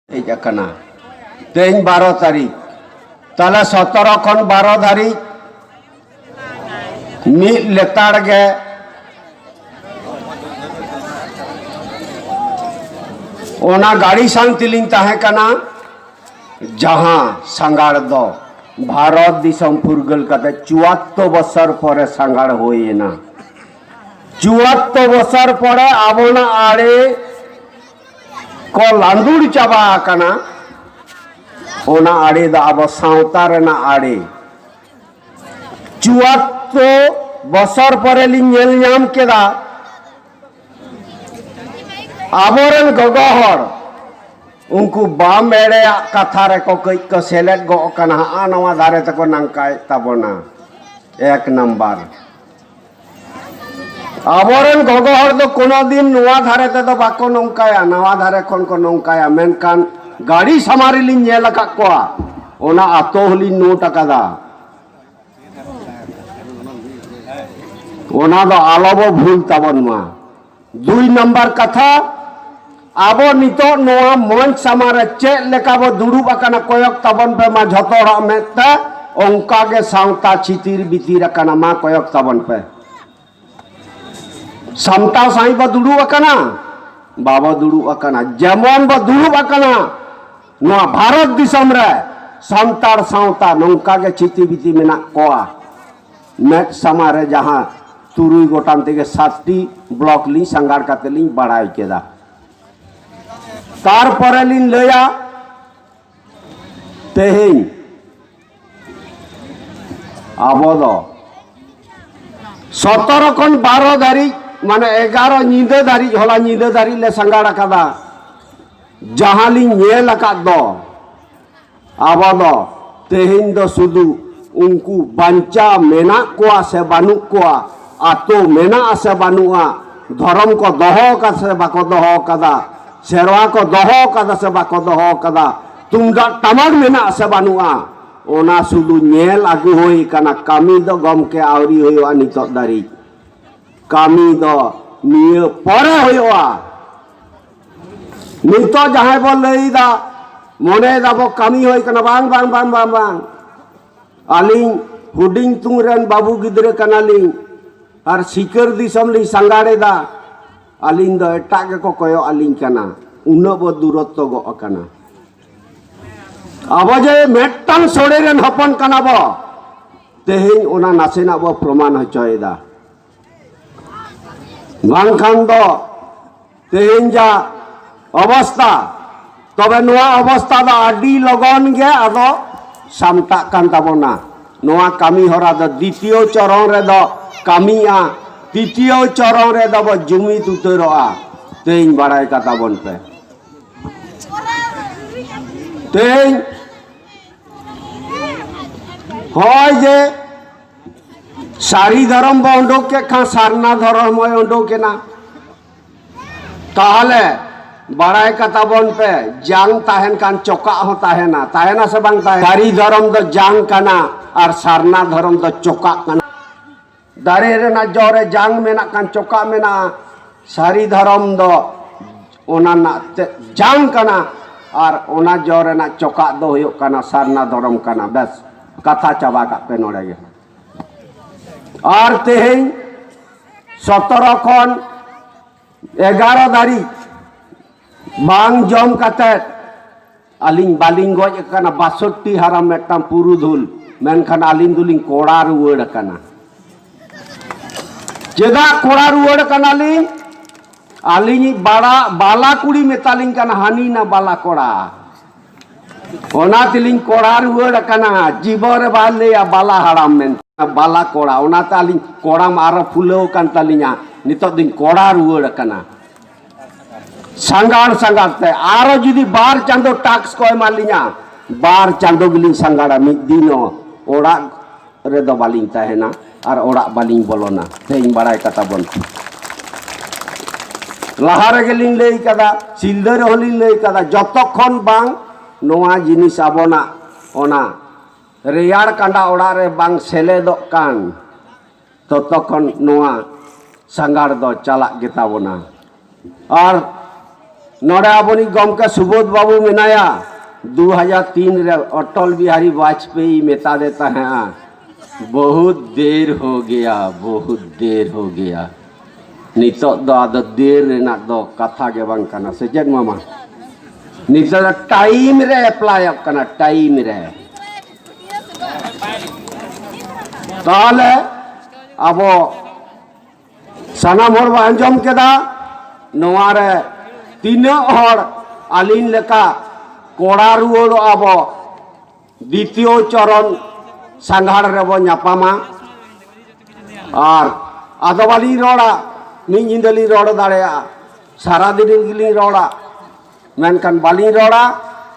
तेज 12 तारीख ताले 17 खन 12 धारी मिद लेताड़ गे ओना गाड़ी संग तिलिंग ताहे कना जहां सांगाड़ दो भारत दिसम फुरगल कते 74 बছর परे सांगाड़ होयेना 74 बছর परे आबोना आड़े को लांदुड़ चाबा आकना ओना आड़े दा अब सावता रेना आड़े 74 बছর परे लिंग नेल नाम केदा आबोरन गगोहर उनको बाम एड़े कथा रे को कई को सेलेट गो कना आ नवा धारे तको नंकाय ताबोना एक नंबर आबोरन गगोहर दो कोनो दिन नवा धारे ते दो बाको नंकाया नवा धारे कोन को नंकाया मेनकान गाड़ी समारी लिन नेल का कोआ ओना आतो हली नोट अकादा ओना दो आलोबो भूल ताबन मा 2 नंबर कथा आबो नितो नोआ मंच समारे चेक लेका बो दुड़ुब अकाना कोयक ताबन पे मा झतोड़ा मेते ओंका के सावता चितिर बितिर अकाना मा कोयक ताबन पे समता साई बा दुड़ुब अकाना बाबा दुड़ुब अकाना जेमन बा दुड़ुब अकाना नोआ भारत दिसम रे संतार सावता नोंका के चिति बिति मेना कोआ मेट समारे जहां तुरुई गोटान तेगे 7टी ब्लॉक ली संगार काते ली बढ़ाई केदा तार परे लिन लया तेहिन आबो दो 17 खन 12 धारी माने 11 नींदे धारी होला नींदे धारी ले संगाड़ कदा जहां लिन नेल अकाद दो आबो दो तेहिन दो सुदु उनको बंचा मेना कोआ से बानु कोआ आतो मेना से बानुआ धर्म को दोहो का से बाको दोहो कदा सेरवा को दोहो कदा से बाको दोहो कदा तुमदा तमग मेना से बानुआ ओना सुदु नेल आगु होई कना कामी दो गम के आवरी होयवा नितो दारी कामी दो निये परे होयवा नितो जहां बो लईदा मोने दा बो कामी होई कना बांग बांग बांग बांग बांग आलिंग हुडिंग तुंगरेन बाबू गिदरे कनालिंग और सिकर दिसम ली संगाड़े दा आलिंग दो एटा के को कयो आलिंग कना उन्नो बो दूरत्व गो अकना अब जे मेटटांग सोड़े रेन हपन कना बो तेहिन ओना नासेना बो प्रमाण हचयदा बांखान दो तेहिन जा अवस्था तबे नोआ अवस्था दा आडी लगन गे आदो सामटा कान ताबोना नोआ कामी हरा द द्वितीय चरण रे दो कामिया तृतीय चरण रे दो जुमित उतरोआ तेइन बाड़ाय का ताबन पे तेइन होय जे सारी धर्म बो उंडोक के खा सारना धर्म होय उंडोक के ना ताहले बाड़ाय का ताबन पे जांग ताहेन कान चोका हो ताहेना ताहेना से बांग ताहे सारी धर्म दो जांग काना और सारना धर्म दो चोका काना दारे रे ना जोरे जांग में ना कान चोका में ना सारी धर्म दो ओना ना जांग काना और ओना जोरे ना चोका दो होयो काना सारना धर्म काना बस कथा चाबा का पे नोड़े गे और तेहिन 17 खन 11 धारी बांग जम कते आलिंग बालिंग गज कना 62 हाराम मेटम पुरुधुल मेनखान आलिंग दुलिंग कोड़ा रुवाड़ कना चेदा कोड़ा रुवाड़ कना लिंग आलिंग बाड़ा बाला कुड़ी मेतालिंग कना हानी ना बाला कोड़ा ओना तिलिंग कोड़ा रुवाड़ कना जीवर बाले या बाला हाराम मेन बाला कोड़ा ओना तालिंग कोड़ा मारा फुलो कान तालिंगा नितो दिन कोड़ा रुवाड़ कना संगाड़ संगाड़ते आरो जुदी 12 चांदो टैक्स को एमालिंगा 12 चांदो गिलिंग संगाड़ा मिद दिनो ओड़ा रे दो बालिंग ताहेना और ओड़ा बालिंग बोलोना तेइन बाड़ाय कथा बन लाहारे गेलिंग लई कदा सिलदर होलिंग लई कदा जतखन बांग नोआ जिनिस आबोना ओना रेयाड़ कांडा ओड़ा रे बांग सेलेदो कान ततखन नोआ संगाड़ दो चालाक गेताबोना और नोड़े आबोनी गमके सुबोध बाबू मेनाया 2003 रे अटल बिहारी वाजपेयी मेता देता है बहुत देर हो गया, बहुत देर हो गया। नितो दो आदो देर रेना दो कथा के बांग कना से जग मामा नितो द टाइम रे अप्लाई कना टाइम रे ताले अबो सनाम हर बा अंजम केदा नोआ रे तीन हर आलिन लेका कोड़ा रुआर आबो द्वितीय चरण सांघाड़ रेबो नापामा और आदोबाली रोड़ा निंदली रोड़ दाड़े सारा दिन गिली रोड़ा मेनकान बाली रोड़ा